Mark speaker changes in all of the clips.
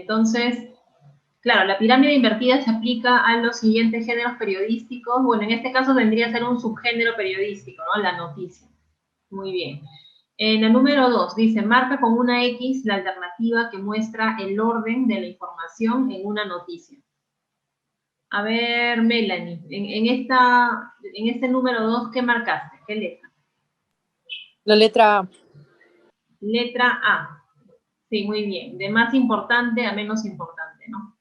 Speaker 1: entonces, claro, la pirámide invertida se aplica a los siguientes géneros periodísticos. Bueno, en este caso tendría que ser un subgénero periodístico, ¿no? La noticia. Muy bien. En el número 2 dice, marca con una X la alternativa que muestra el orden de la información en una noticia. A ver, Melanie, en este número 2, ¿qué marcaste? ¿Qué letra?
Speaker 2: La letra A.
Speaker 1: Letra A. Sí, muy bien. De más importante a menos importante, ¿no?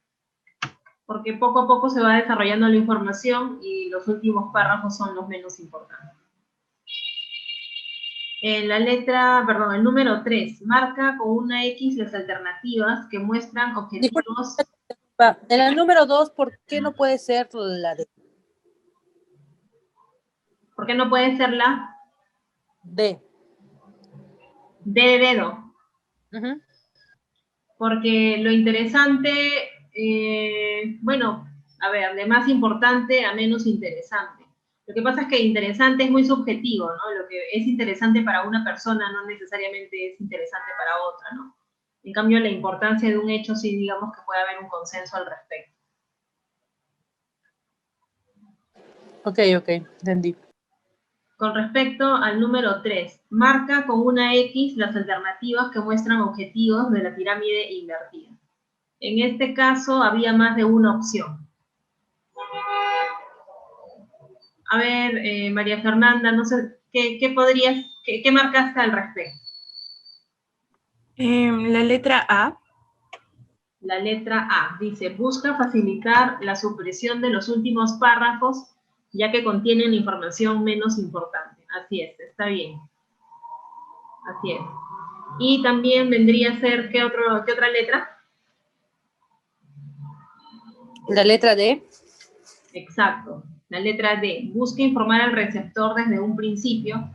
Speaker 1: Porque poco a poco se va desarrollando la información y los últimos párrafos son los menos importantes. En la letra, perdón, el número 3, marca con una X las alternativas que muestran objetivos.
Speaker 2: En el número 2, ¿por qué no puede ser la D?
Speaker 1: ¿Por qué no puede ser la
Speaker 2: D?
Speaker 1: D de dedo?
Speaker 2: Uh-huh.
Speaker 1: Porque lo interesante, bueno, a ver, de más importante a menos interesante. Lo que pasa es que interesante es muy subjetivo, ¿no? Lo que es interesante para una persona no necesariamente es interesante para otra, ¿no? En cambio, la importancia de un hecho sí, digamos que puede haber un consenso al respecto.
Speaker 2: Ok, entendí.
Speaker 1: Con respecto al número 3, marca con una X las alternativas que muestran objetivos de la pirámide invertida. En este caso, había más de una opción. A ver, María Fernanda, no sé, ¿qué marcaste al respecto?
Speaker 3: La letra A.
Speaker 1: La letra A dice, busca facilitar la supresión de los últimos párrafos, ya que contienen información menos importante. Así es, está bien. Así es. Y también vendría a ser, ¿qué otra letra?
Speaker 2: La letra D.
Speaker 1: Exacto. La letra D. Busca informar al receptor desde un principio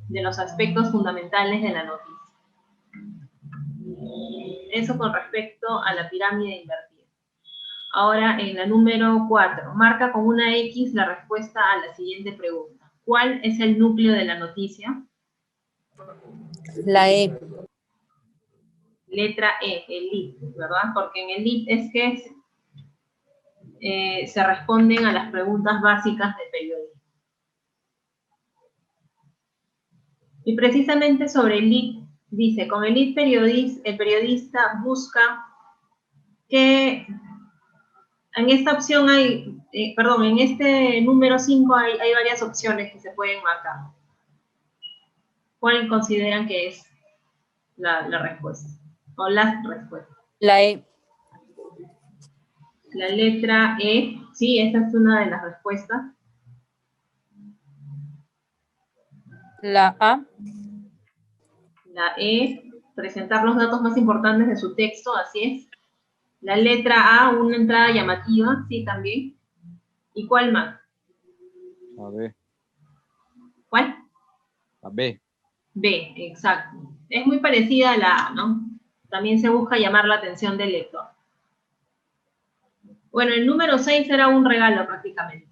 Speaker 1: de los aspectos fundamentales de la noticia. Eso con respecto a la pirámide invertida. Ahora, en la número 4, marca con una X la respuesta a la siguiente pregunta. ¿Cuál es el núcleo de la noticia?
Speaker 2: La E.
Speaker 1: Letra E, el lead, ¿verdad? Porque en el lead es que se responden a las preguntas básicas del periodismo. Y precisamente sobre el lead, dice, con el lead el periodista busca que en esta opción hay, en este número 5 hay varias opciones que se pueden marcar. ¿Cuál consideran que es la respuesta? O las respuestas.
Speaker 2: La E.
Speaker 1: La letra E, sí, esta es una de las respuestas.
Speaker 2: La A.
Speaker 1: La E, presentar los datos más importantes de su texto, así es. La letra A, una entrada llamativa, sí, también. ¿Y cuál más?
Speaker 4: La B.
Speaker 1: ¿Cuál?
Speaker 4: La B.
Speaker 1: B, exacto. Es muy parecida a la A, ¿no? También se busca llamar la atención del lector. Bueno, el número 6 era un regalo prácticamente.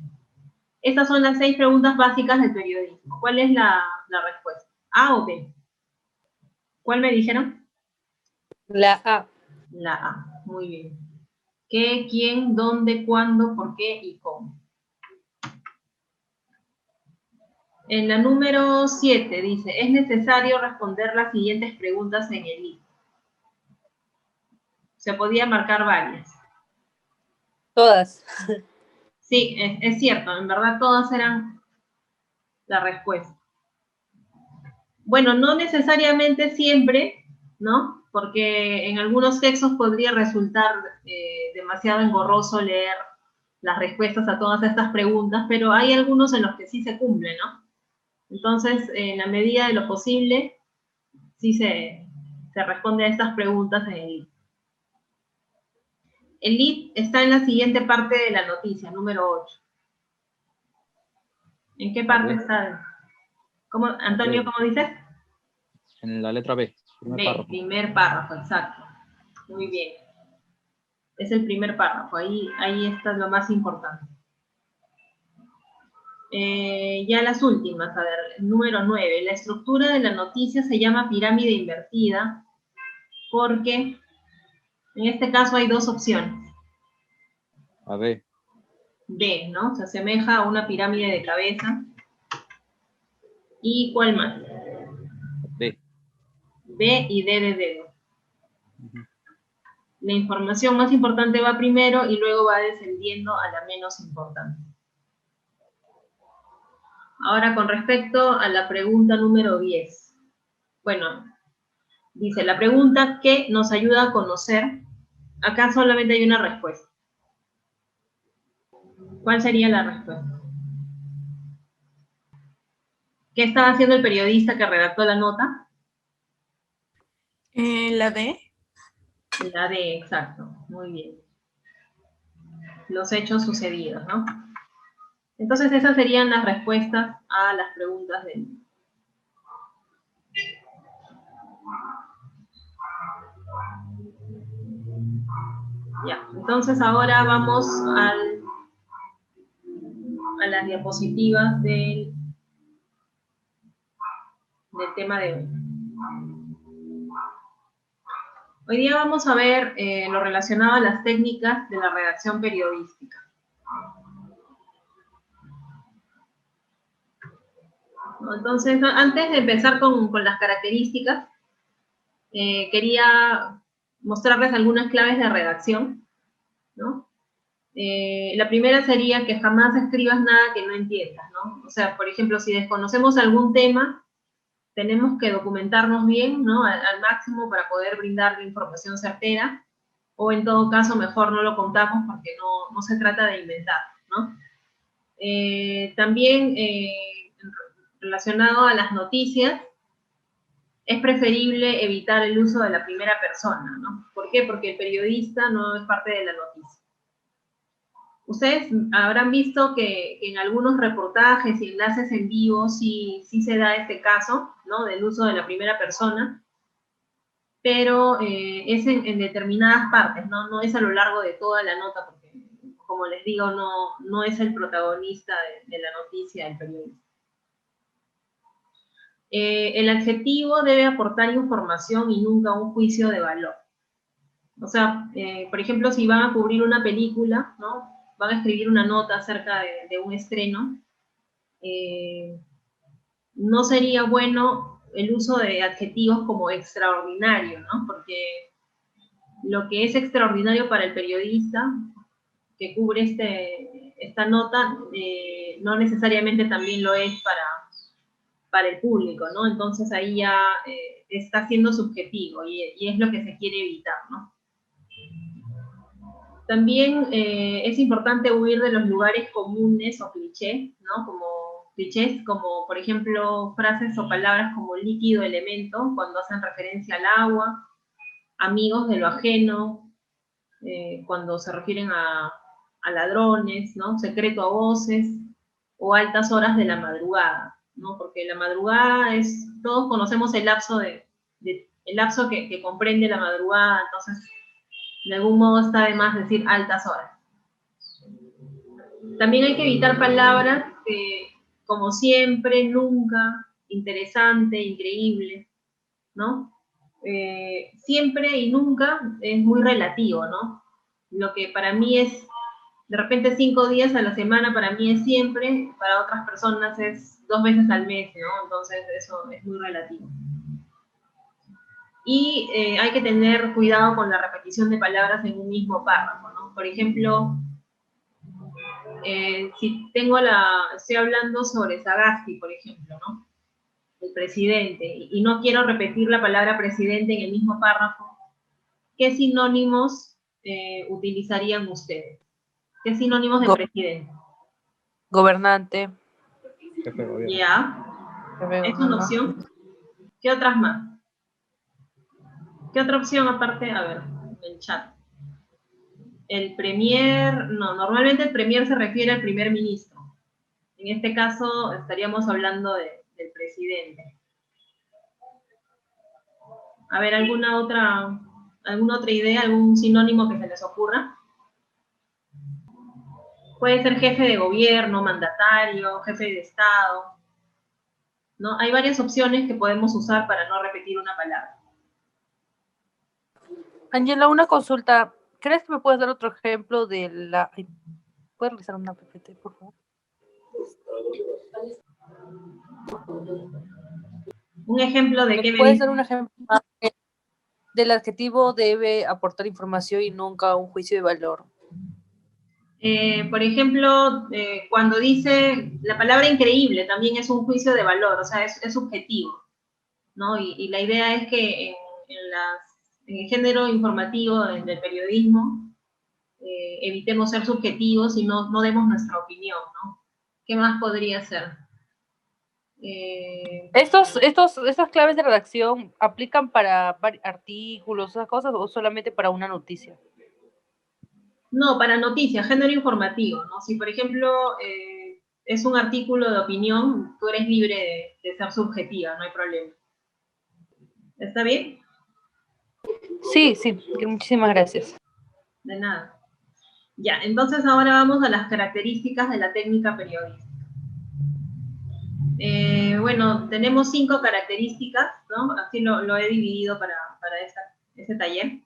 Speaker 1: Estas son las 6 preguntas básicas del periodismo. ¿Cuál es la respuesta? ¿A o B? ¿Cuál me dijeron?
Speaker 2: La A.
Speaker 1: La A, muy bien. ¿Qué, quién, dónde, cuándo, por qué y cómo? En la número 7 dice, es necesario responder las siguientes preguntas en el libro. Se podía marcar varias.
Speaker 2: Todas.
Speaker 1: Sí, es cierto, en verdad todas eran la respuesta. Bueno, no necesariamente siempre, ¿no? Porque en algunos textos podría resultar demasiado engorroso leer las respuestas a todas estas preguntas, pero hay algunos en los que sí se cumple, ¿no? Entonces, en la medida de lo posible, sí se responde a estas preguntas en el lead. El lead está en la siguiente parte de la noticia, número 8. ¿En qué parte está? ¿Cómo, Antonio, cómo dices?
Speaker 4: En la letra B.
Speaker 1: Primer párrafo, exacto. Muy bien. Es el primer párrafo, ahí está lo más importante. Ya las últimas, a ver, número 9. La estructura de la noticia se llama pirámide invertida porque En este caso hay dos opciones.
Speaker 4: A, B.
Speaker 1: B, ¿no? Se asemeja a una pirámide de cabeza. ¿Y cuál más?
Speaker 4: B.
Speaker 1: B y D de dedo.
Speaker 4: Ujú.
Speaker 1: La información más importante va primero y luego va descendiendo a la menos importante. Ahora, con respecto a la pregunta número 10. Bueno, dice, la pregunta ¿qué nos ayuda a conocer? Acá solamente hay una respuesta. ¿Cuál sería la respuesta? ¿Qué estaba haciendo el periodista que redactó la nota?
Speaker 3: La D.
Speaker 1: La D, exacto. Muy bien. Los hechos sucedidos, ¿no? Entonces esas serían las respuestas a las preguntas del... Ya, entonces ahora vamos a las diapositivas del tema de hoy. Hoy día vamos a ver lo relacionado a las técnicas de la redacción periodística. Entonces, antes de empezar con las características, quería mostrarles algunas claves de redacción, ¿no? La primera sería que jamás escribas nada que no entiendas, ¿no? O sea, por ejemplo, si desconocemos algún tema, tenemos que documentarnos bien, ¿no? Al máximo para poder brindar la información certera, o en todo caso, mejor no lo contamos porque no se trata de inventar, ¿no? También, relacionado a las noticias, es preferible evitar el uso de la primera persona, ¿no? ¿Por qué? Porque el periodista no es parte de la noticia. Ustedes habrán visto que en algunos reportajes y enlaces en vivo sí se da este caso, ¿no? Del uso de la primera persona, pero es en determinadas partes, ¿no? No es a lo largo de toda la nota, porque, como les digo, no es el protagonista de la noticia el periodista. El adjetivo debe aportar información y nunca un juicio de valor. O sea, por ejemplo, si van a cubrir una película, ¿no? Van a escribir una nota acerca de un estreno, no sería bueno el uso de adjetivos como extraordinario, ¿no? Porque lo que es extraordinario para el periodista que cubre esta nota, no necesariamente también lo es para el público, ¿no? Entonces ahí ya está siendo subjetivo y es lo que se quiere evitar, ¿no? También es importante huir de los lugares comunes o clichés, ¿no? Como clichés como, por ejemplo, frases o palabras como líquido, elemento, cuando hacen referencia al agua, amigos de lo ajeno, cuando se refieren a ladrones, ¿no? Secreto a voces, o altas horas de la madrugada, ¿no? Porque la madrugada todos conocemos el lapso el lapso que comprende la madrugada, entonces de algún modo está de más decir altas horas. También hay que evitar palabras como siempre, nunca, interesante, increíble, ¿no? Siempre y nunca es muy relativo, ¿no? Lo que para mí es, de repente 5 días a la semana, para mí es siempre, para otras personas es 2 veces al mes, ¿no? Entonces eso es muy relativo. Y hay que tener cuidado con la repetición de palabras en un mismo párrafo, ¿no? Por ejemplo, si estoy hablando sobre Sagasti, por ejemplo, ¿no? El presidente, y no quiero repetir la palabra presidente en el mismo párrafo, ¿qué sinónimos utilizarían ustedes? ¿Qué sinónimos de presidente?
Speaker 2: Gobernante.
Speaker 4: Jefe de gobierno.
Speaker 1: Ya.
Speaker 2: Jefe de
Speaker 1: ¿Es una
Speaker 2: gobierno.
Speaker 1: opción? ¿Qué otras más? ¿Qué otra opción aparte? A ver, en el chat. El premier, no, normalmente el premier se refiere al primer ministro. En este caso estaríamos hablando del presidente. A ver, ¿alguna otra idea, algún sinónimo que se les ocurra? Puede ser jefe de gobierno, mandatario, jefe de Estado, ¿no? Hay varias opciones que podemos usar para no repetir una palabra.
Speaker 2: Angela, una consulta. ¿Crees que me puedes dar otro ejemplo de la... Ay, ¿puedes realizar una PPT, por favor?
Speaker 1: Un ejemplo de
Speaker 2: ¿Me
Speaker 1: qué me
Speaker 2: puedes
Speaker 1: dices.
Speaker 2: dar un ejemplo más del adjetivo debe aportar información y nunca un juicio de valor?
Speaker 1: Por ejemplo, cuando dice la palabra increíble, también es un juicio de valor, o sea, es subjetivo, ¿no? Y la idea es que en el género informativo del periodismo evitemos ser subjetivos y no demos nuestra opinión, ¿no? ¿Qué más podría ser?
Speaker 2: ¿Estas claves de redacción aplican para artículos, esas cosas, o solamente para una noticia?
Speaker 1: No, para noticias, género informativo, ¿no? Si, por ejemplo, es un artículo de opinión, tú eres libre de ser subjetiva, no hay problema. ¿Está bien?
Speaker 2: Sí, muchísimas gracias.
Speaker 1: De nada. Ya, entonces ahora vamos a las características de la técnica periodística. Bueno, tenemos 5 características, ¿no? Así lo he dividido para este taller.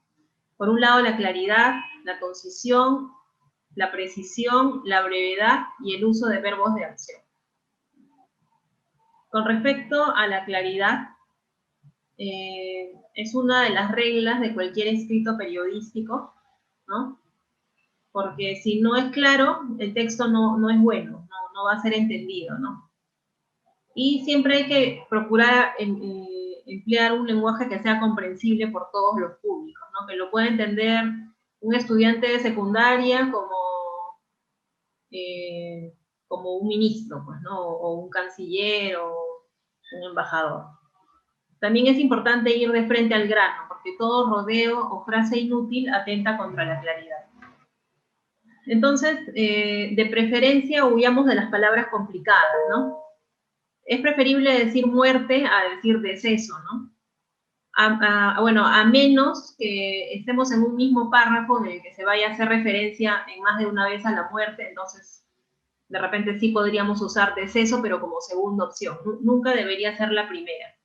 Speaker 1: Por un lado, la claridad, la concisión, la precisión, la brevedad y el uso de verbos de acción. Con respecto a la claridad, es una de las reglas de cualquier escrito periodístico, ¿no? Porque si no es claro, el texto no es bueno, no va a ser entendido, ¿no? Y siempre hay que procurar emplear un lenguaje que sea comprensible por todos los públicos, ¿no? Que lo pueda entender un estudiante de secundaria como un ministro, pues, ¿no? O un canciller o un embajador. También es importante ir de frente al grano, porque todo rodeo o frase inútil atenta contra la claridad. Entonces, de preferencia, huyamos de las palabras complicadas, ¿no? Es preferible decir muerte a decir deceso, ¿no? Bueno, a menos que estemos en un mismo párrafo en el que se vaya a hacer referencia en más de una vez a la muerte, entonces de repente sí podríamos usar deceso, pero como segunda opción. Nunca debería ser la primera.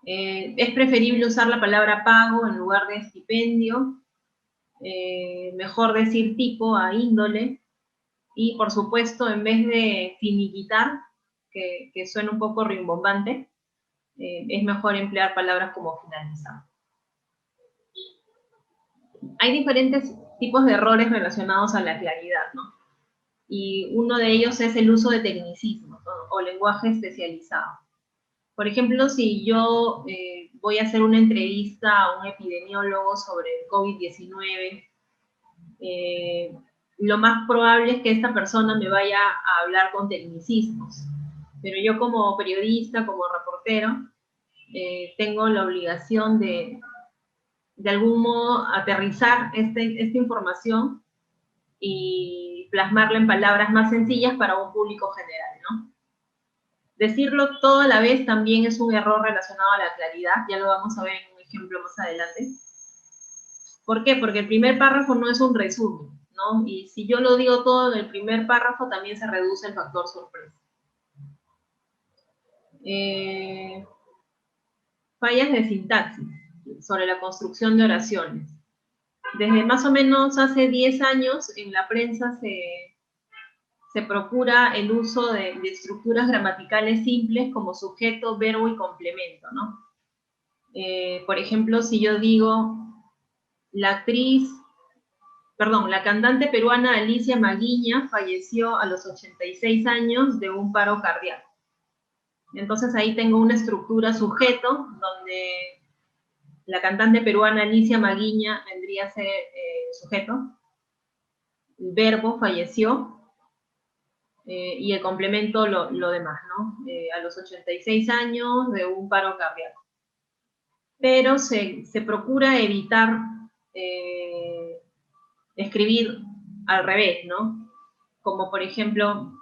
Speaker 1: Es preferible usar la palabra pago en lugar de estipendio. Mejor decir tipo a índole. Y por supuesto, en vez de finiquitar, que suena un poco rimbombante, es mejor emplear palabras como finalizar. Hay diferentes tipos de errores relacionados a la claridad, ¿no? Y uno de ellos es el uso de tecnicismos, ¿no? O lenguaje especializado. Por ejemplo, si yo voy a hacer una entrevista a un epidemiólogo sobre el COVID-19, lo más probable es que esta persona me vaya a hablar con tecnicismos. Pero yo como periodista, como reportero, tengo la obligación de algún modo aterrizar esta información y plasmarla en palabras más sencillas para un público general, ¿no? Decirlo todo a la vez también es un error relacionado a la claridad, ya lo vamos a ver en un ejemplo más adelante. ¿Por qué? Porque el primer párrafo no es un resumen, ¿no? Y si yo lo digo todo en el primer párrafo, también se reduce el factor sorpresa. Fallas de sintaxis sobre la construcción de oraciones. Desde más o menos hace 10 años en la prensa se procura el uso de estructuras gramaticales simples como sujeto, verbo y complemento, ¿no? Por ejemplo, si yo digo la cantante peruana Alicia Maguiña falleció a los 86 años de un paro cardíaco. Entonces ahí tengo una estructura sujeto donde la cantante peruana Alicia Maguiña vendría a ser sujeto, el verbo falleció, y el complemento lo demás, ¿no? A los 86 años de un paro cardíaco. Pero se procura evitar escribir al revés, ¿no? Como por ejemplo,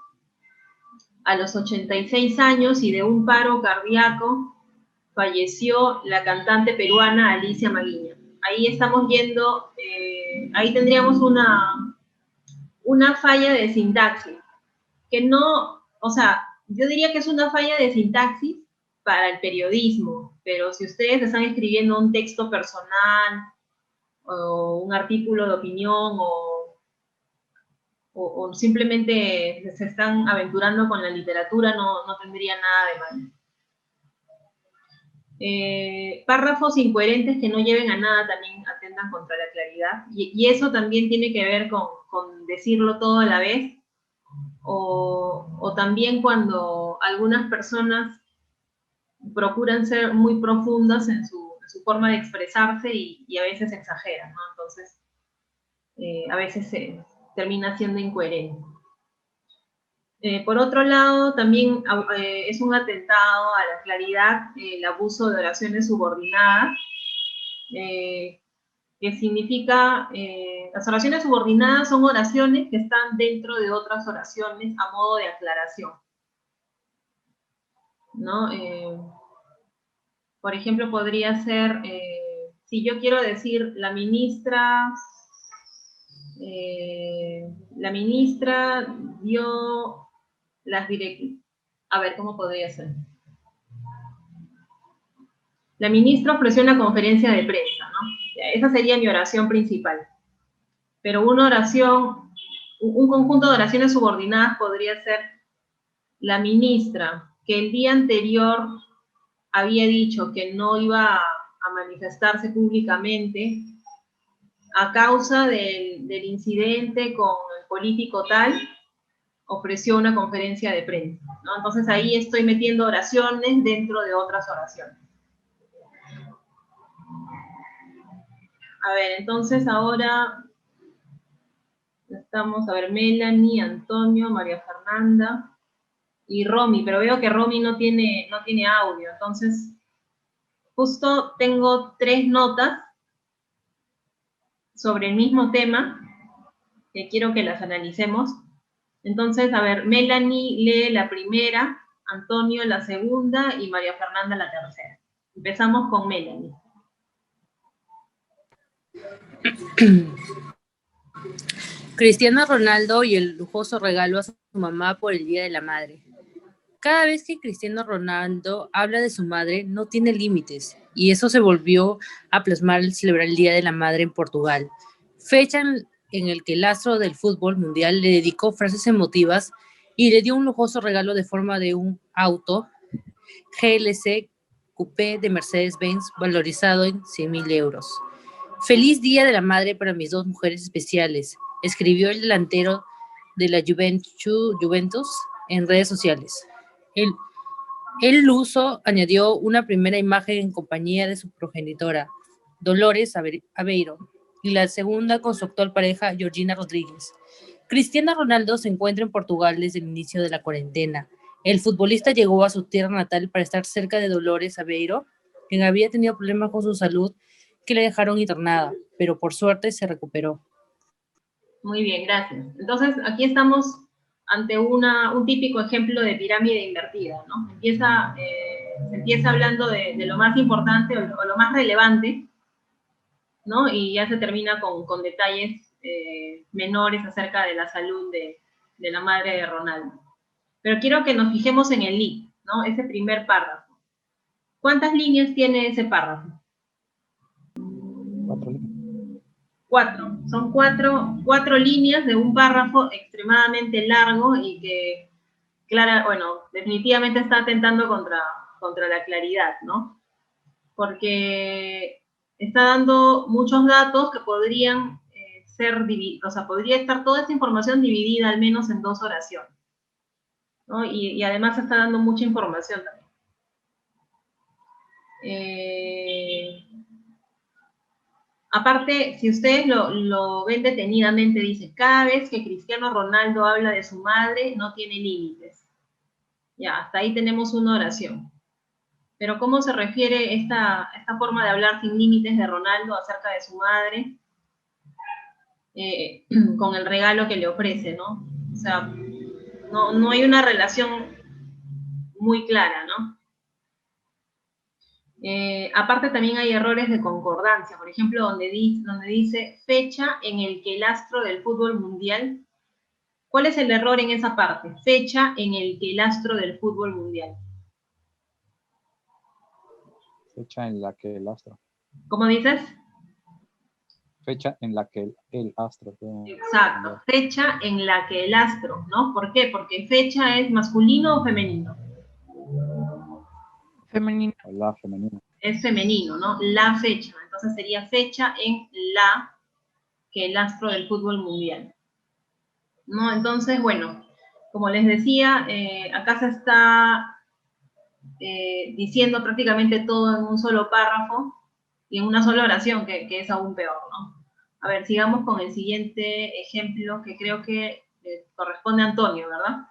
Speaker 1: a los 86 años y de un paro cardíaco falleció la cantante peruana Alicia Maguiña. Ahí estamos yendo, ahí tendríamos una falla de sintaxis, que no, o sea, yo diría que es una falla de sintaxis para el periodismo, Pero si ustedes están escribiendo un texto personal, o un artículo de opinión, o simplemente se están aventurando con la literatura, no tendría nada de malo. Párrafos incoherentes que no lleven a nada también atentan contra la claridad, y eso también tiene que ver con decirlo todo a la vez, o también cuando algunas personas procuran ser muy profundas en su forma de expresarse y a veces exageran, ¿no? Entonces, a veces se termina siendo incoherente. Por otro lado, también es un atentado a la claridad el abuso de oraciones subordinadas, que significa, las oraciones subordinadas son oraciones que están dentro de otras oraciones a modo de aclaración, ¿no? Por ejemplo, podría ser, si yo quiero decir, la ministra dio las directivas. A ver, ¿cómo podría ser? La ministra ofreció una conferencia de prensa, ¿no? Esa sería mi oración principal. Pero una oración, un conjunto de oraciones subordinadas podría ser: la ministra, que el día anterior había dicho que no iba a manifestarse públicamente a causa del incidente con el político tal, ofreció una conferencia de prensa, ¿no? Entonces ahí estoy metiendo oraciones dentro de otras oraciones. A ver, entonces ahora estamos, a ver, Melanie, Antonio, María Fernanda y Romy, pero veo que Romy no tiene audio, entonces justo tengo 3 notas sobre el mismo tema que quiero que las analicemos. Entonces, a ver, Melanie lee la primera, Antonio la segunda y María Fernanda la tercera. Empezamos con Melanie.
Speaker 2: Cristiano Ronaldo y el lujoso regalo a su mamá por el Día de la Madre. Cada vez que Cristiano Ronaldo habla de su madre, no tiene límites, y eso se volvió a plasmar al celebrar el Día de la Madre en Portugal, fecha en el que el astro del fútbol mundial le dedicó frases emotivas y le dio un lujoso regalo de forma de un auto GLC Coupé de Mercedes-Benz valorizado en 100.000 euros. Feliz Día de la Madre para mis 2 mujeres especiales, escribió el delantero de la Juventus en redes sociales. El luso añadió una primera imagen en compañía de su progenitora, Dolores Aveiro, y la segunda con su actual pareja, Georgina Rodríguez. Cristiano Ronaldo se encuentra en Portugal desde el inicio de la cuarentena. El futbolista llegó a su tierra natal para estar cerca de Dolores Aveiro, quien había tenido problemas con su salud que le dejaron internada, pero por suerte se recuperó.
Speaker 1: Muy bien, gracias. Entonces, aquí estamos ante un típico ejemplo de pirámide invertida, ¿no? Se empieza hablando de lo más importante o lo más relevante, ¿no? Y ya se termina con detalles menores acerca de la salud de la madre de Ronaldo. Pero quiero que nos fijemos en el lead, ¿no? Ese primer párrafo. ¿Cuántas líneas tiene ese párrafo?
Speaker 4: 4 líneas.
Speaker 1: 4. Son cuatro líneas de un párrafo extremadamente largo y que, definitivamente está atentando contra la claridad, ¿no? Porque está dando muchos datos que podrían podría estar toda esa información dividida al menos en 2 oraciones, ¿no? Y además está dando mucha información también. Aparte, si ustedes lo ven detenidamente, dice: cada vez que Cristiano Ronaldo habla de su madre, no tiene límites. Ya, hasta ahí tenemos una oración. Pero ¿cómo se refiere esta forma de hablar sin límites de Ronaldo acerca de su madre? Con el regalo que le ofrece, ¿no? O sea, no hay una relación muy clara, ¿no? Aparte también hay errores de concordancia, por ejemplo, donde dice fecha en el que el astro del fútbol mundial. ¿Cuál es el error en esa parte? Fecha en el que el astro del fútbol mundial.
Speaker 4: Fecha en la que el astro.
Speaker 1: ¿Cómo dices?
Speaker 4: Fecha en la que el astro.
Speaker 1: Exacto, fecha en la que el astro, ¿no? ¿Por qué? Porque fecha es masculino o femenino.
Speaker 3: Femenino.
Speaker 4: La femenina.
Speaker 1: Es femenino, ¿no? La fecha. Entonces sería fecha en la que el astro del fútbol mundial, ¿no? Entonces, bueno, como les decía, acá se está diciendo prácticamente todo en un solo párrafo y en una sola oración, que es aún peor, ¿no? A ver, sigamos con el siguiente ejemplo que creo que corresponde a Antonio, ¿verdad?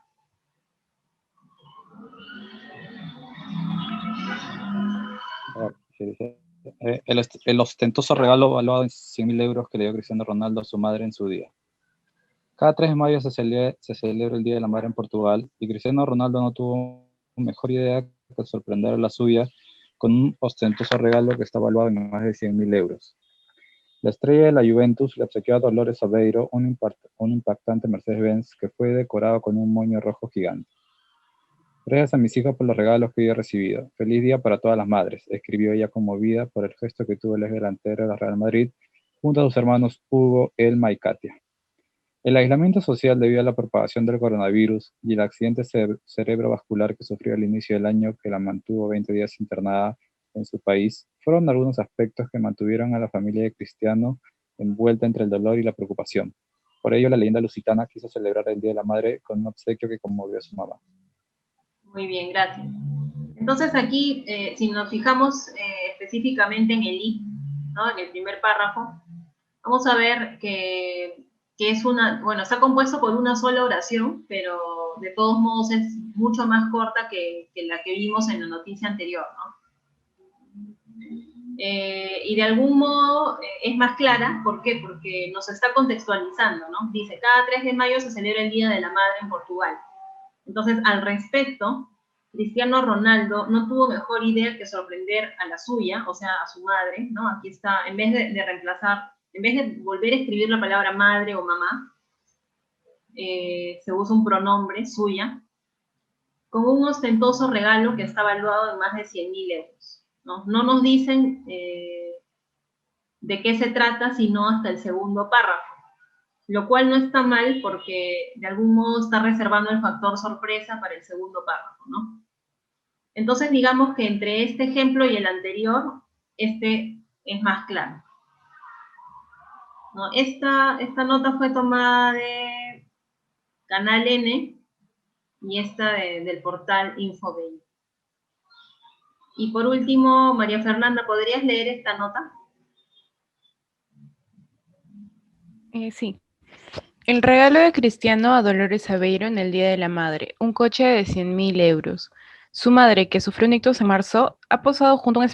Speaker 4: A ver, sí, dice, el ostentoso regalo valuado en 100.000 euros que le dio Cristiano Ronaldo a su madre en su día. Cada 3 de mayo se celebra el Día de la Madre en Portugal y Cristiano Ronaldo no tuvo mejor idea que sorprender a la suya con un ostentoso regalo que está valuado en más de 100.000 euros. La estrella de la Juventus le obsequió a Dolores Aveiro un impactante Mercedes-Benz que fue decorado con un moño rojo gigante. Gracias a mis hijas por los regalos que he recibido. Feliz día para todas las madres, escribió ella conmovida por el gesto que tuvo el ex delantero de la Real Madrid junto a sus hermanos Hugo, Elma y Katia. El aislamiento social debido a la propagación del coronavirus y el accidente cerebrovascular que sufrió al inicio del año que la mantuvo 20 días internada en su país fueron algunos aspectos que mantuvieron a la familia de Cristiano envuelta entre el dolor y la preocupación. Por ello, la leyenda lusitana quiso celebrar el Día de la Madre con un obsequio que conmovió a su mamá.
Speaker 1: Muy bien, gracias. Entonces aquí, si nos fijamos específicamente en el I, ¿no? En el primer párrafo, vamos a ver que es bueno, está compuesto por una sola oración, pero de todos modos es mucho más corta que la que vimos en la noticia anterior, ¿no? Y de algún modo es más clara, ¿por qué? Porque nos está contextualizando, ¿no? Dice, cada 3 de mayo se celebra el Día de la Madre en Portugal. Entonces, al respecto, Cristiano Ronaldo no tuvo mejor idea que sorprender a la suya, o sea, a su madre, ¿no? Aquí está, en vez de reemplazar, en vez de volver a escribir la palabra madre o mamá, se usa un pronombre, suya, con un ostentoso regalo que está valuado en más de 100.000 euros, ¿no? No nos dicen de qué se trata, sino hasta el segundo párrafo. Lo cual no está mal porque de algún modo está reservando el factor sorpresa para el segundo párrafo, ¿no? Entonces digamos que entre este ejemplo y el anterior, este es más claro, ¿no? Esta nota fue tomada de Canal N y esta del portal Infobay. Y por último, María Fernanda, ¿podrías leer esta nota?
Speaker 3: Sí. El regalo de Cristiano a Dolores Aveiro en el Día de la Madre, un coche de 100.000 euros. Su madre, que sufrió un ictus en marzo, ha posado junto a un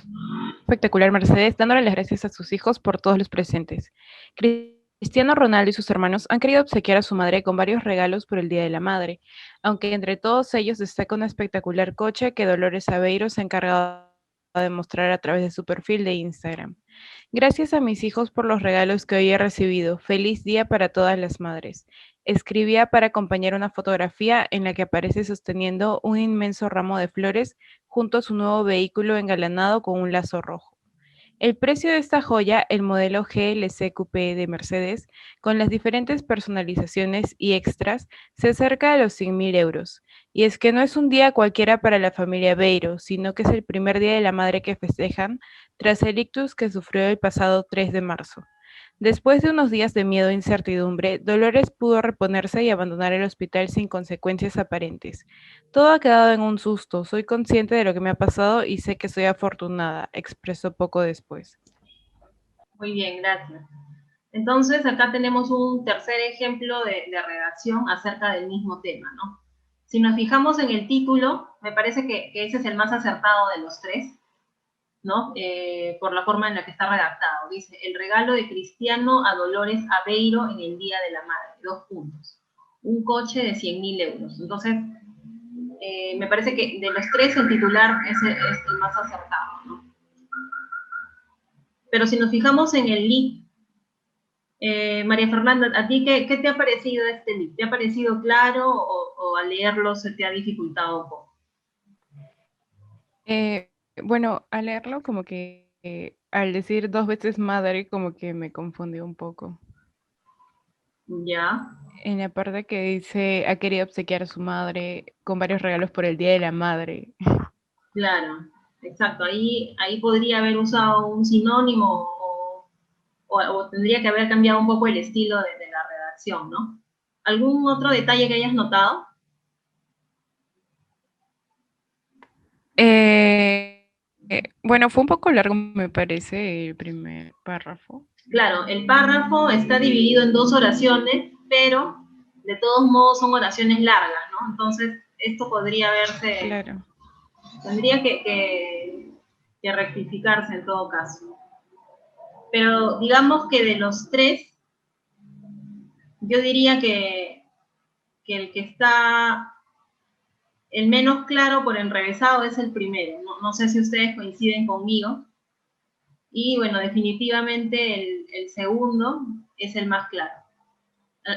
Speaker 3: espectacular Mercedes, dándole las gracias a sus hijos por todos los presentes. Cristiano Ronaldo y sus hermanos han querido obsequiar a su madre con varios regalos por el Día de la Madre, aunque entre todos ellos destaca un espectacular coche que Dolores Aveiro se ha encargado de mostrar a través de su perfil de Instagram. Gracias a mis hijos por los regalos que hoy he recibido. Feliz día para todas las madres. Escribía para acompañar una fotografía en la que aparece sosteniendo un inmenso ramo de flores junto a su nuevo vehículo engalanado con un lazo rojo. El precio de esta joya, el modelo GLC Coupé de Mercedes, con las diferentes personalizaciones y extras, se acerca a los 100.000 euros. Y es que no es un día cualquiera para la familia Beiro, sino que es el primer día de la madre que festejan tras el ictus que sufrió el pasado 3 de marzo. Después de unos días de miedo e incertidumbre, Dolores pudo reponerse y abandonar el hospital sin consecuencias aparentes. Todo ha quedado en un susto. Soy consciente de lo que me ha pasado y sé que soy afortunada, expresó poco después.
Speaker 1: Muy bien, gracias. Entonces, acá tenemos un tercer ejemplo de redacción acerca del mismo tema, ¿no? Si nos fijamos en el título, me parece que ese es el más acertado de los tres, ¿no? Por la forma en la que está redactado. Dice, el regalo de Cristiano a Dolores Aveiro en el Día de la Madre, 2 puntos. Un coche de 100.000 euros. Entonces, me parece que de los tres el titular es el más acertado, ¿no? Pero si nos fijamos en el link, María Fernanda, ¿a ti qué te ha parecido este link? ¿Te ha parecido claro o al leerlo se te ha dificultado un poco?
Speaker 3: Bueno, al leerlo como que al decir 2 veces madre como que me confundió un poco.
Speaker 1: Ya,
Speaker 3: En la parte que dice ha querido obsequiar a su madre con varios regalos por el Día de la Madre.
Speaker 1: claro, exacto. Ahí podría haber usado un sinónimo o tendría que haber cambiado un poco el estilo de la redacción, ¿no? ¿Algún otro detalle que hayas notado?
Speaker 3: Bueno, fue un poco largo, me parece, el primer párrafo.
Speaker 1: Claro, el párrafo está dividido en dos oraciones, pero de todos modos son oraciones largas, ¿no? Entonces, esto podría verse,
Speaker 3: Claro.
Speaker 1: tendría que rectificarse en todo caso. Pero digamos que de los tres, yo diría que el que está el menos claro por enrevesado es el primero. No sé si ustedes coinciden conmigo. Y bueno, definitivamente el segundo es el más claro.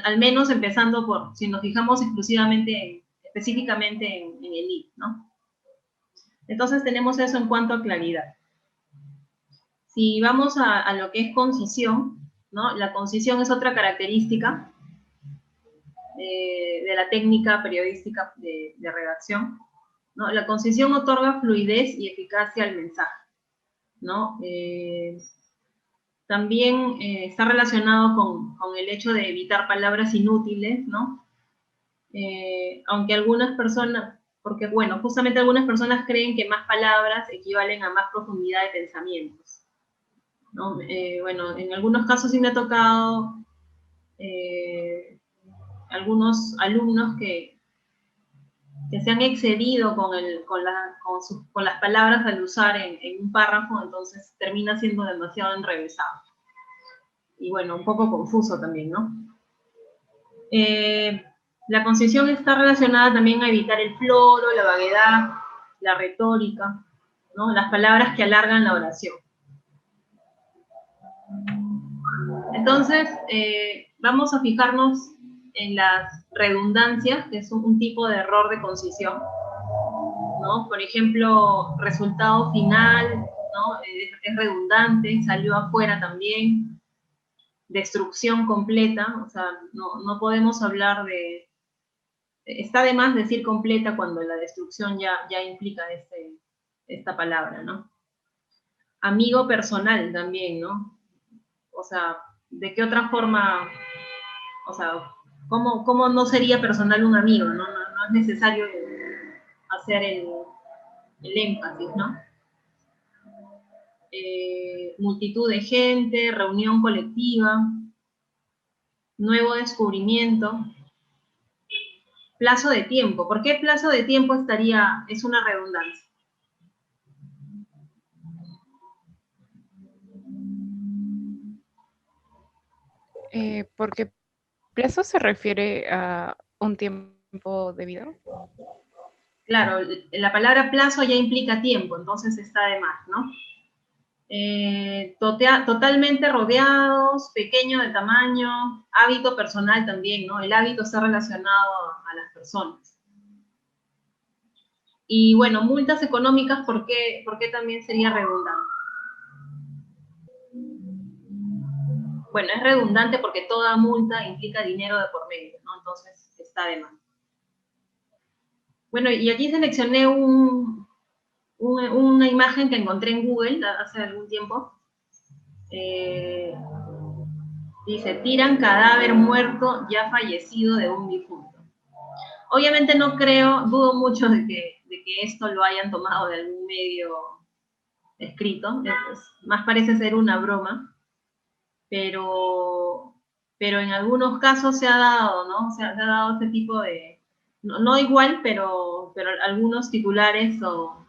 Speaker 1: Al menos empezando por, si nos fijamos específicamente en el I, ¿no? Entonces tenemos eso en cuanto a claridad. Si vamos a lo que es concisión, ¿no? La concisión es otra característica de la técnica periodística de redacción, ¿no? La concisión otorga fluidez y eficacia al mensaje, ¿no? También está relacionado con el hecho de evitar palabras inútiles, ¿no? Aunque algunas personas, porque bueno, justamente algunas personas creen que más palabras equivalen a más profundidad de pensamientos, ¿no? Bueno, en algunos casos sí me ha tocado algunos alumnos que se han excedido con las palabras al usar en un párrafo, entonces termina siendo demasiado enrevesado. Y bueno, un poco confuso también, ¿no? La concisión está relacionada también a evitar el floro, la vaguedad, la retórica, ¿no? Las palabras que alargan la oración. Entonces, vamos a fijarnos en las redundancias, que es un tipo de error de concisión, ¿no? Por ejemplo, resultado final, ¿no? Es redundante, salió afuera también, destrucción completa, o sea, no podemos hablar de... Está de más decir completa cuando la destrucción ya implica esta palabra, ¿no? Amigo personal también, ¿no? O sea, ¿de qué otra forma, o sea, cómo no sería personal un amigo, ¿no? No es necesario hacer el énfasis, ¿no? Multitud de gente, reunión colectiva, nuevo descubrimiento, plazo de tiempo. ¿Por qué plazo de tiempo es una redundancia?
Speaker 3: Porque plazo se refiere a un tiempo debido.
Speaker 1: Claro, la palabra plazo ya implica tiempo, entonces está de más, ¿no? Totalmente rodeados, pequeño de tamaño, hábito personal también, ¿no? El hábito está relacionado a las personas. Y bueno, multas económicas, ¿por qué también sería redundante? Bueno, es redundante porque toda multa implica dinero de por medio, ¿no? Entonces está de más. Bueno, y aquí seleccioné una imagen que encontré en Google hace algún tiempo. Dice, tiran cadáver muerto ya fallecido de un difunto. Obviamente no creo, dudo mucho de que esto lo hayan tomado de algún medio escrito, más parece ser una broma, pero en algunos casos se ha dado, ¿no? Se ha dado este tipo de, no igual, pero algunos titulares o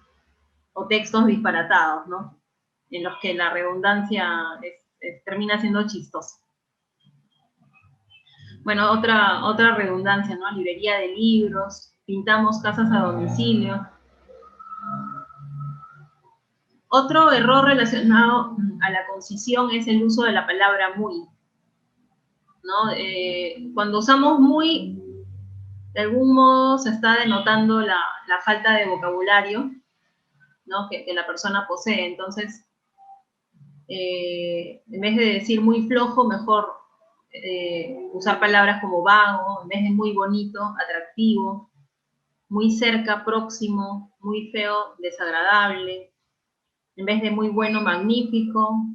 Speaker 1: textos disparatados, ¿no? En los que la redundancia termina siendo chistosa. Bueno, otra redundancia, ¿no? Librería de libros, pintamos casas a domicilio. Otro error relacionado a la concisión es el uso de la palabra muy, ¿no? Cuando usamos muy, de algún modo se está denotando la falta de vocabulario, ¿no? que la persona posee. Entonces, en vez de decir muy flojo, mejor usar palabras como vago, en vez de muy bonito, atractivo, muy cerca, próximo, muy feo, desagradable, en vez de muy bueno, magnífico.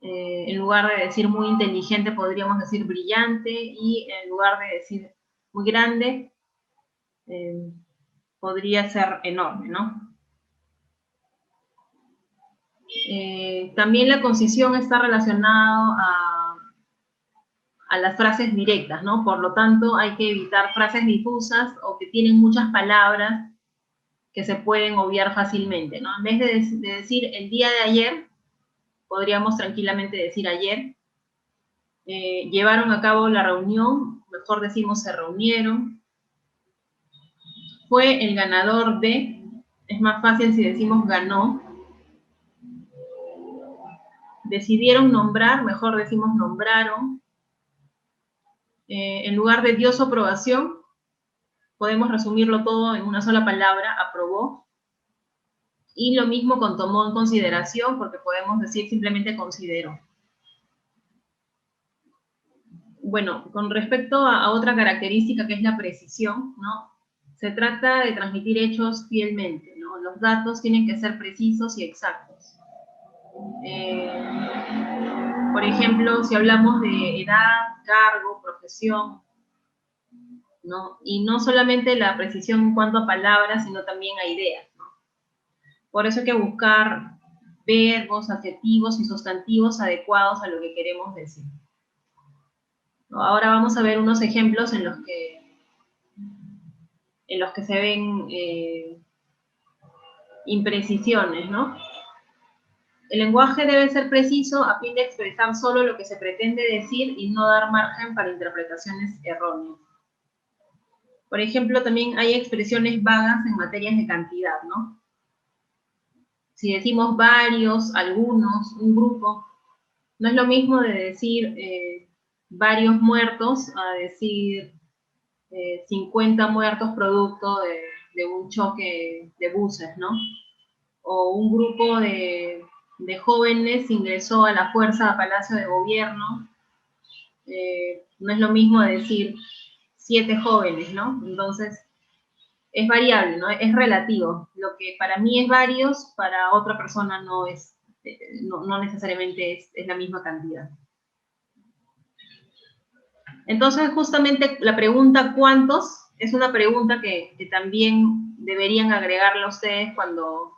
Speaker 1: En lugar de decir muy inteligente, podríamos decir brillante, y en lugar de decir muy grande, podría ser enorme, ¿no? También la concisión está relacionada a las frases directas, ¿no? Por lo tanto, hay que evitar frases difusas o que tienen muchas palabras que se pueden obviar fácilmente, ¿no? En vez de decir el día de ayer, podríamos tranquilamente decir ayer. Llevaron a cabo la reunión, mejor decimos se reunieron. Fue el ganador de, es más fácil si decimos ganó. Decidieron nombrar, mejor decimos nombraron. En lugar de dio su aprobación, podemos resumirlo todo en una sola palabra, aprobó. Y lo mismo con tomó en consideración, porque podemos decir simplemente consideró. Bueno, con respecto a otra característica que es la precisión, ¿no? Se trata de transmitir hechos fielmente, ¿no? Los datos tienen que ser precisos y exactos. Por ejemplo, si hablamos de edad, cargo, profesión, ¿no? Y no solamente la precisión en cuanto a palabras, sino también a ideas, ¿no? Por eso hay que buscar verbos, adjetivos y sustantivos adecuados a lo que queremos decir. Ahora vamos a ver unos ejemplos en los que se ven imprecisiones, ¿no? El lenguaje debe ser preciso a fin de expresar solo lo que se pretende decir y no dar margen para interpretaciones erróneas. Por ejemplo, también hay expresiones vagas en materias de cantidad, ¿no? Si decimos varios, algunos, un grupo, no es lo mismo de decir varios muertos a decir 50 muertos producto de un choque de buses, ¿no? O un grupo de jóvenes ingresó a la fuerza a Palacio de Gobierno, no es lo mismo decir 7 jóvenes, ¿no? Entonces, es variable, ¿no? Es relativo. Lo que para mí es varios, para otra persona no es, no necesariamente es la misma cantidad. Entonces, justamente la pregunta ¿cuántos? Es una pregunta que también deberían agregarla ustedes cuando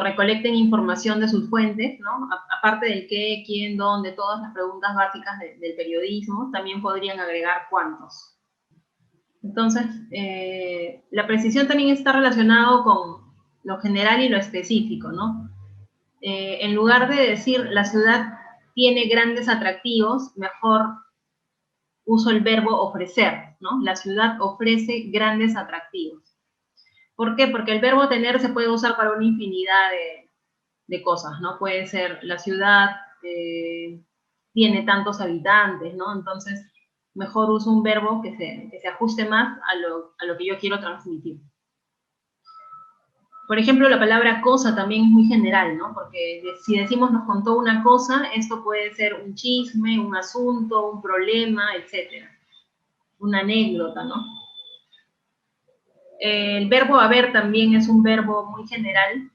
Speaker 1: recolecten información de sus fuentes, ¿no? Aparte del qué, quién, dónde, todas las preguntas básicas del periodismo, también podrían agregar cuántos. Entonces, la precisión también está relacionado con lo general y lo específico, ¿no? En lugar de decir la ciudad tiene grandes atractivos, mejor uso el verbo ofrecer, ¿no? La ciudad ofrece grandes atractivos. ¿Por qué? Porque el verbo tener se puede usar para una infinidad de cosas, ¿no? Puede ser la ciudad tiene tantos habitantes, ¿no? Entonces, mejor uso un verbo que se ajuste más a lo que yo quiero transmitir. Por ejemplo, la palabra cosa también es muy general, ¿no? Porque si decimos nos contó una cosa, esto puede ser un chisme, un asunto, un problema, etc. Una anécdota, ¿no? El verbo haber también es un verbo muy general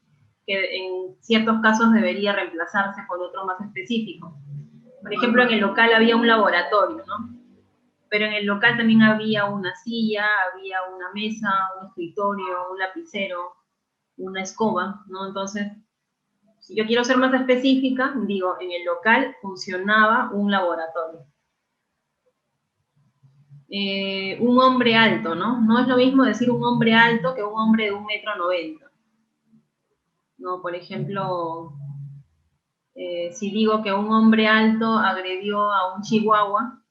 Speaker 1: que en ciertos casos debería reemplazarse por otro más específico. Por ejemplo, en el local había un laboratorio, ¿no? Pero en el local también había una silla, había una mesa, un escritorio, un lapicero, una escoba, ¿no? Entonces, si yo quiero ser más específica, digo, en el local funcionaba un laboratorio. Un hombre alto, ¿no? No es lo mismo decir un hombre alto que un hombre de 1,90 m. ¿No? Por ejemplo, si digo que un hombre alto agredió a un chihuahua,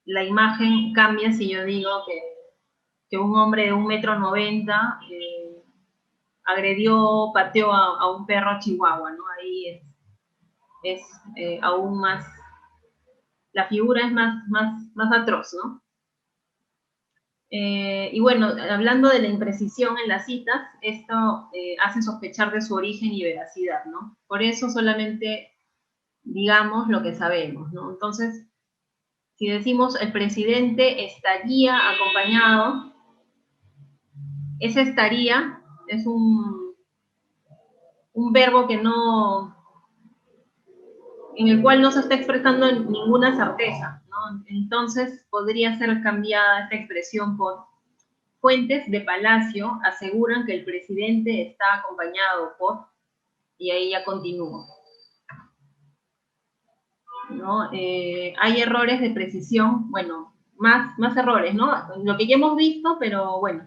Speaker 1: la imagen cambia si yo digo que un hombre de 1,90 m agredió, pateó a un perro chihuahua, ¿no? Ahí es aún más, la figura es más atroz, ¿no? Y bueno, hablando de la imprecisión en las citas, esto hace sospechar de su origen y veracidad, ¿no? Por eso solamente digamos lo que sabemos, ¿no? Entonces, si decimos el presidente estaría acompañado, ese estaría es un verbo que no, en el cual no se está expresando ninguna certeza, ¿no? Entonces podría ser cambiada esta expresión por: fuentes de Palacio aseguran que el presidente está acompañado por, y ahí ya continúo, ¿no? Hay errores de precisión, bueno, más errores, ¿no? Lo que ya hemos visto, pero bueno.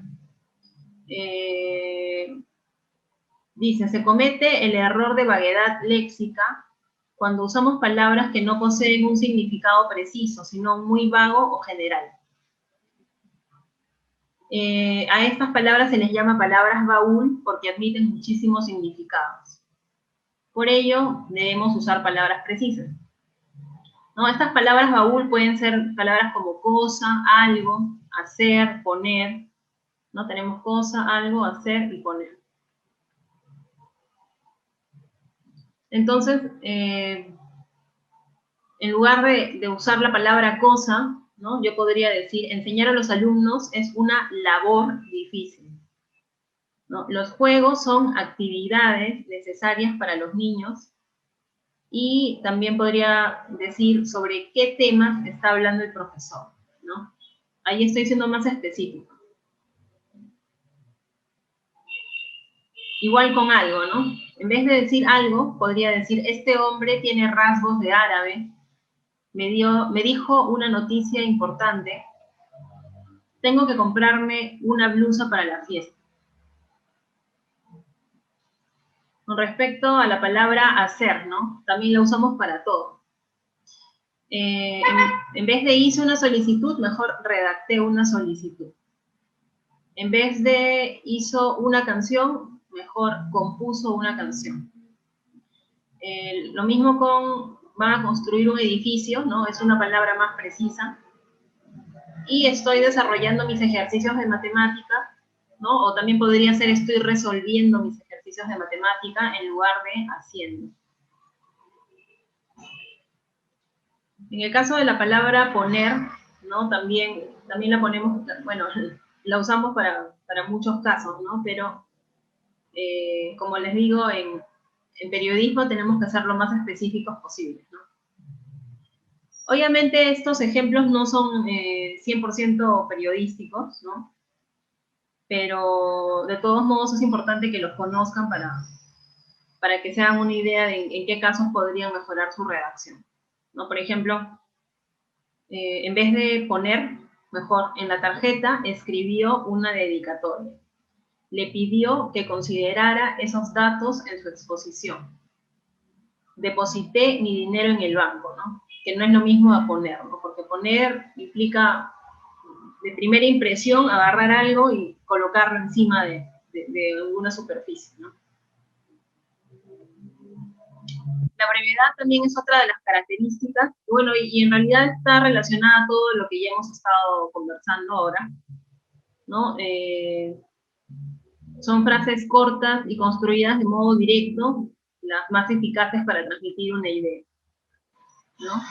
Speaker 1: Dice, se comete el error de vaguedad léxica cuando usamos palabras que no poseen un significado preciso, sino muy vago o general. A estas palabras se les llama palabras baúl porque admiten muchísimos significados. Por ello, debemos usar palabras precisas, ¿no? Estas palabras baúl pueden ser palabras como cosa, algo, hacer, poner, ¿no? Tenemos cosa, algo, hacer y poner. Entonces, en lugar de usar la palabra cosa, ¿no? Yo podría decir, enseñar a los alumnos es una labor difícil, ¿no? Los juegos son actividades necesarias para los niños, y también podría decir sobre qué temas está hablando el profesor, ¿no? Ahí estoy siendo más específico. Igual con algo, ¿no? En vez de decir algo, podría decir, este hombre tiene rasgos de árabe, me dijo una noticia importante, tengo que comprarme una blusa para la fiesta. Con respecto a la palabra hacer, ¿no? También la usamos para todo. En vez de hice una solicitud, mejor redacté una solicitud. En vez de hizo una canción, mejor compuso una canción. Lo mismo con van a construir un edificio, ¿no? Es una palabra más precisa. Y estoy desarrollando mis ejercicios de matemática, ¿no? O también podría ser estoy resolviendo mis ejercicios de matemática en lugar de haciendo. En el caso de la palabra poner, ¿no? También la ponemos, bueno, la usamos para muchos casos, ¿no? Pero, como les digo, en periodismo tenemos que ser lo más específicos posible, ¿no? Obviamente estos ejemplos no son 100% periodísticos, ¿no? Pero de todos modos es importante que los conozcan para que se hagan una idea de en qué casos podrían mejorar su redacción, ¿no? Por ejemplo, en vez de poner, mejor en la tarjeta escribió una dedicatoria. Le pidió que considerara esos datos en su exposición. Deposité mi dinero en el banco, ¿no? Que no es lo mismo a poner, ¿no? Porque poner implica, de primera impresión, agarrar algo y colocarlo encima de alguna superficie, ¿no? La brevedad también es otra de las características, bueno, y en realidad está relacionada a todo lo que ya hemos estado conversando ahora, ¿no? Son frases cortas y construidas de modo directo, las más eficaces para transmitir una idea, ¿no?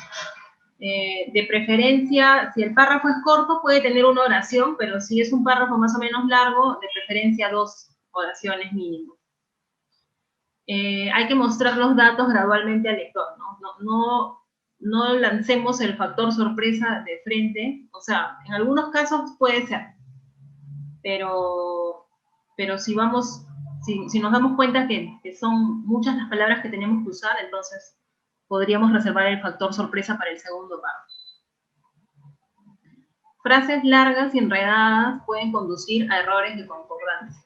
Speaker 1: De preferencia, si el párrafo es corto, puede tener una oración, pero si es un párrafo más o menos largo, de preferencia 2 oraciones mínimo. Hay que mostrar los datos gradualmente al lector, ¿no? No lancemos el factor sorpresa de frente, o sea, en algunos casos puede ser, pero si nos damos cuenta que son muchas las palabras que tenemos que usar, entonces podríamos reservar el factor sorpresa para el segundo párrafo. Frases largas y enredadas pueden conducir a errores de concordancia.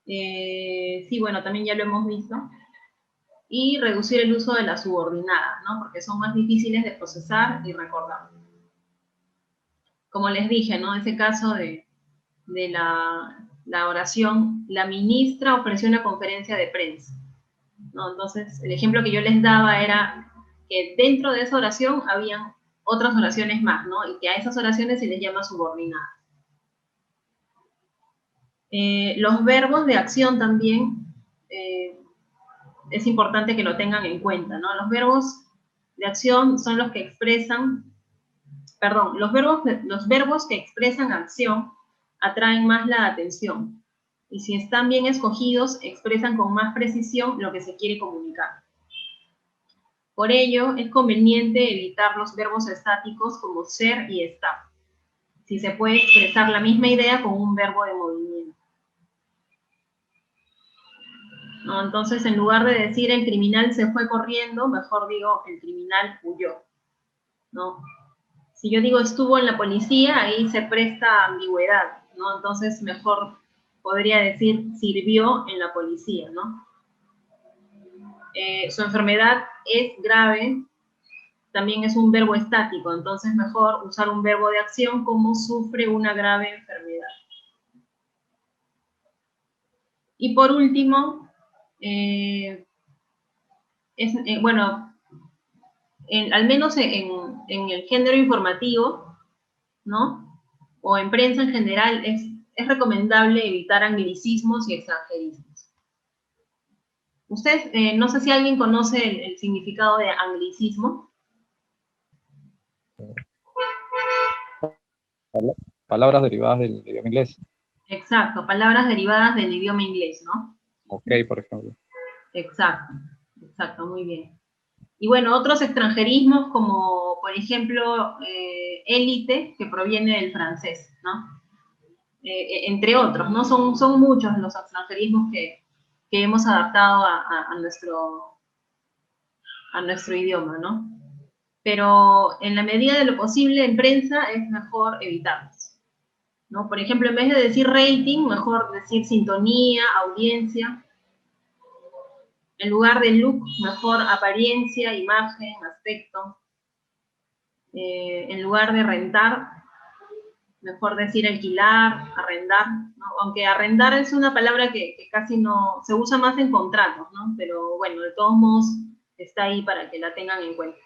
Speaker 1: Sí, bueno, también ya lo hemos visto. Y reducir el uso de las subordinadas, ¿no? Porque son más difíciles de procesar y recordar. Como les dije, ¿no? Ese caso de la oración, la ministra ofreció una conferencia de prensa, ¿no? Entonces, el ejemplo que yo les daba era que dentro de esa oración habían otras oraciones más, ¿no? Y que a esas oraciones se les llama subordinadas. Los verbos de acción también es importante que lo tengan en cuenta, ¿no? Los verbos de acción son los que expresan, perdón, los verbos que expresan acción atraen más la atención. Y si están bien escogidos, expresan con más precisión lo que se quiere comunicar. Por ello, es conveniente evitar los verbos estáticos como ser y estar, si se puede expresar la misma idea con un verbo de movimiento. ¿No? Entonces, en lugar de decir el criminal se fue corriendo, mejor digo el criminal huyó, ¿no? Si yo digo estuvo en la policía, ahí se presta ambigüedad, ¿no? Entonces, mejor podría decir sirvió en la policía, ¿no? Su enfermedad es grave, también es un verbo estático, entonces mejor usar un verbo de acción como sufre una grave enfermedad. Y por último, bueno, al menos en el género informativo, ¿no? O en prensa en general, es recomendable evitar anglicismos y extranjerismos. Ustedes, no sé si alguien conoce el significado de anglicismo.
Speaker 4: Palabras derivadas del idioma inglés.
Speaker 1: Exacto, palabras derivadas del idioma inglés, ¿no?
Speaker 4: Ok, por ejemplo.
Speaker 1: Exacto, exacto, muy bien. Y bueno, otros extranjerismos como, por ejemplo, élite, que proviene del francés, ¿no? Entre otros, ¿no? Son muchos los extranjerismos que hemos adaptado a nuestro idioma, ¿no? Pero en la medida de lo posible en prensa es mejor evitarlos, ¿no? Por ejemplo, en vez de decir rating, mejor decir sintonía, audiencia. En lugar de look, mejor apariencia, imagen, aspecto. En lugar de rentar, mejor decir alquilar, arrendar, ¿no? Aunque arrendar es una palabra que casi no, se usa más en contratos, ¿no? Pero bueno, de todos modos está ahí para que la tengan en cuenta.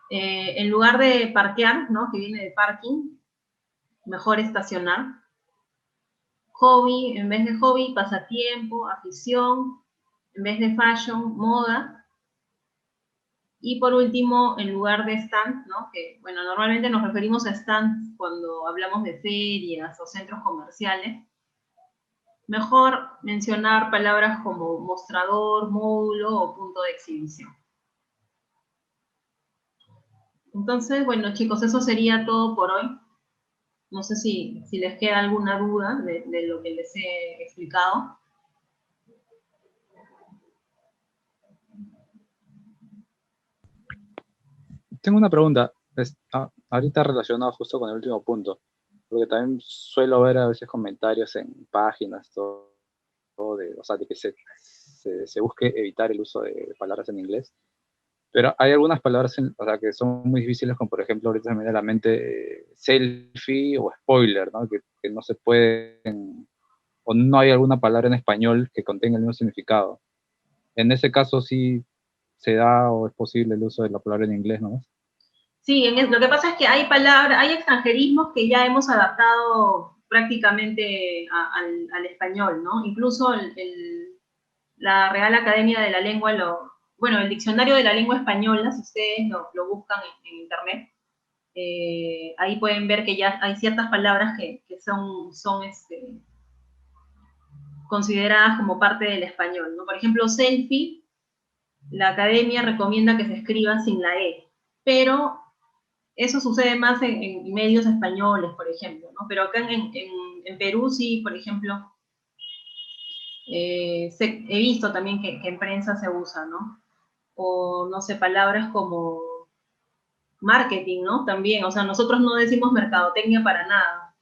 Speaker 1: En lugar de parquear, ¿no? Que viene de parking, mejor estacionar. Hobby, en vez de hobby, pasatiempo, afición, en vez de fashion, moda. Y por último, en lugar de stand, ¿no? Que, bueno, normalmente nos referimos a stand cuando hablamos de ferias o centros comerciales. Mejor mencionar palabras como mostrador, módulo o punto de exhibición. Entonces, bueno, chicos, eso sería todo por hoy. No sé si les queda alguna duda de lo que les he explicado.
Speaker 4: Tengo una pregunta. Ahorita relacionado justo con el último punto, porque también suelo ver a veces comentarios en páginas, todo o sea, de que se busque evitar el uso de palabras en inglés. Pero hay algunas palabras o sea, que son muy difíciles, como por ejemplo, ahorita se me viene a la mente selfie o spoiler, ¿no? Que no se pueden, o no hay alguna palabra en español que contenga el mismo significado. En ese caso sí se da o es posible el uso de la palabra en inglés, ¿no?
Speaker 1: Sí, lo que pasa es que hay palabras, hay extranjerismos que ya hemos adaptado prácticamente al español, ¿no? Incluso la Real Academia de la Lengua, bueno, el Diccionario de la Lengua Española, si ustedes lo buscan en internet, ahí pueden ver que ya hay ciertas palabras que son consideradas como parte del español, ¿no? Por ejemplo, selfie, la academia recomienda que se escriba sin la E, pero eso sucede más en medios españoles, por ejemplo, ¿no? Pero acá en Perú sí, por ejemplo, he visto también que en prensa se usa, ¿no? O, no sé, palabras como marketing, ¿no? También, o sea, nosotros no decimos mercadotecnia para nada,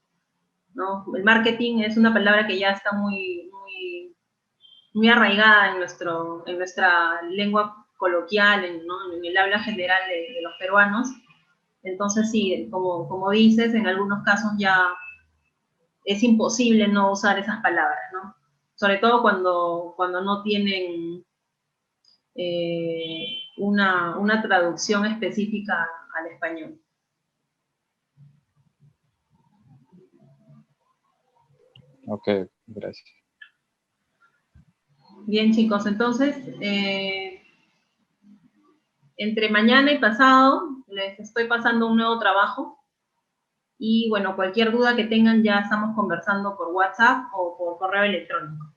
Speaker 1: ¿no? El marketing es una palabra que ya está muy arraigada en nuestra lengua coloquial, ¿no? En el habla general de los peruanos. Entonces, sí, como dices, en algunos casos ya es imposible no usar esas palabras, ¿no? Sobre todo cuando no tienen una traducción específica al español.
Speaker 4: Ok, gracias.
Speaker 1: Bien, chicos, entonces, entre mañana y pasado les estoy pasando un nuevo trabajo. Y bueno, cualquier duda que tengan ya estamos conversando por WhatsApp o por correo electrónico.